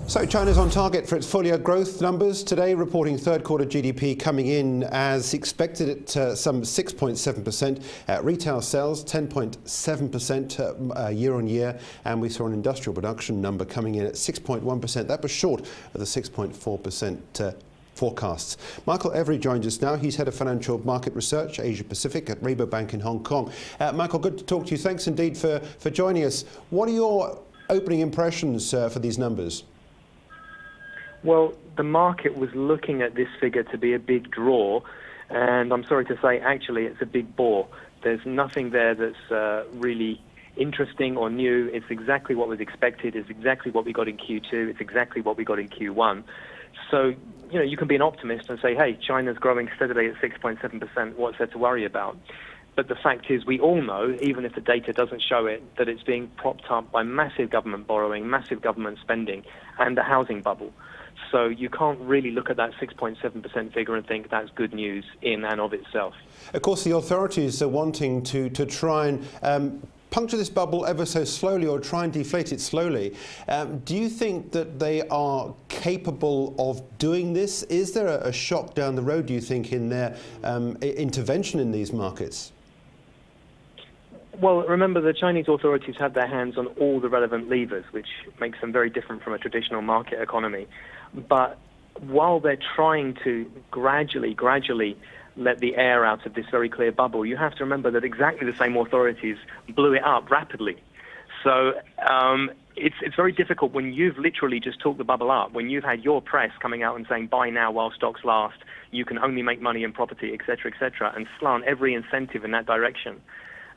So China's on target for its full-year growth numbers today, reporting third-quarter GDP coming in as expected at some 6.7%. Retail sales 10.7% year-on-year, and we saw an industrial production number coming in at 6.1%. That was short of the 6.4% forecasts. Michael Every joins us now. He's head of financial market research, Asia Pacific at Rabobank in Hong Kong. Michael, good to talk to you. Thanks indeed for joining us. What are your opening impressions for these numbers? Well, the market was looking at this figure to be a big draw, and I'm sorry to say, actually, it's a big bore. There's nothing there that's really interesting or new. It's exactly what was expected. It's exactly what we got in Q2. It's exactly what we got in Q1. So, you can be an optimist and say, hey, China's growing steadily at 6.7%. What's there to worry about? But the fact is, we all know, even if the data doesn't show it, that it's being propped up by massive government borrowing, massive government spending, and the housing bubble. So you can't really look at that 6.7% figure and think that's good news in and of itself. Of course, the authorities are wanting to try and puncture this bubble ever so slowly, or try and deflate it slowly. Do you think that they are capable of doing this? Is there a shock down the road, do you think, in their intervention in these markets? Well, remember, the Chinese authorities have their hands on all the relevant levers, which makes them very different from a traditional market economy. But while they're trying to gradually let the air out of this very clear bubble, you have to remember that exactly the same authorities blew it up rapidly. So it's very difficult when you've literally just talked the bubble up, when you've had your press coming out and saying, buy now while stocks last, you can only make money in property, etc., and slant every incentive in that direction.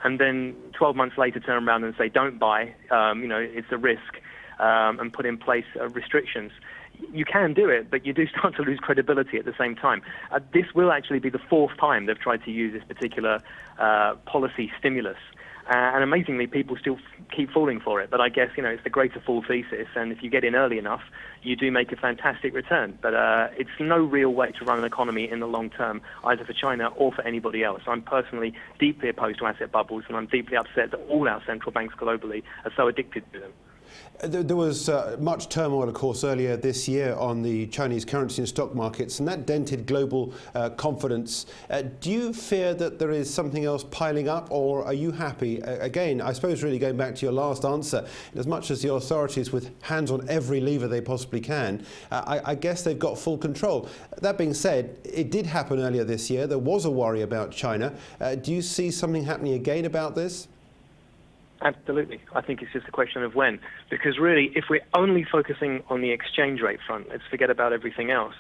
And then 12 months later turn around and say, don't buy, it's a risk, and put in place restrictions. You can do it, but you do start to lose credibility at the same time. This will actually be the fourth time they've tried to use this particular policy stimulus. And amazingly, people still keep falling for it. But I guess, it's the greater fool thesis. And if you get in early enough, you do make a fantastic return. But it's no real way to run an economy in the long term, either for China or for anybody else. I'm personally deeply opposed to asset bubbles, and I'm deeply upset that all our central banks globally are so addicted to them. There was much turmoil, of course, earlier this year on the Chinese currency and stock markets, and that dented global confidence. Do you fear that there is something else piling up, or are you happy? Again, I suppose really going back to your last answer, as much as the authorities with hands on every lever they possibly can, I guess they've got full control. That being said, it did happen earlier this year. There was a worry about China. Do you see something happening again about this? Absolutely. I think it's just a question of when. Because really, if we're only focusing on the exchange rate front, let's forget about everything else.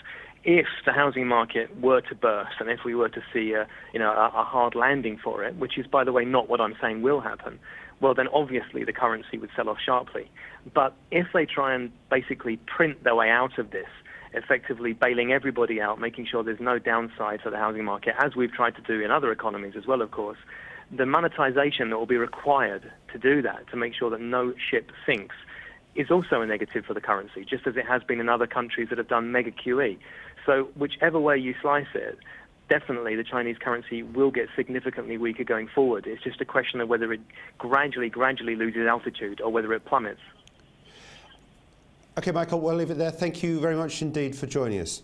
If the housing market were to burst, and if we were to see a hard landing for it, which is, by the way, not what I'm saying will happen, well, then obviously the currency would sell off sharply. But if they try and basically print their way out of this, effectively bailing everybody out, making sure there's no downside for the housing market, as we've tried to do in other economies as well, of course, the monetization that will be required to do that, to make sure that no ship sinks, is also a negative for the currency, just as it has been in other countries that have done mega QE. So whichever way you slice it, definitely the Chinese currency will get significantly weaker going forward. It's just a question of whether it gradually loses altitude or whether it plummets. Okay, Michael, we'll leave it there. Thank you very much indeed for joining us.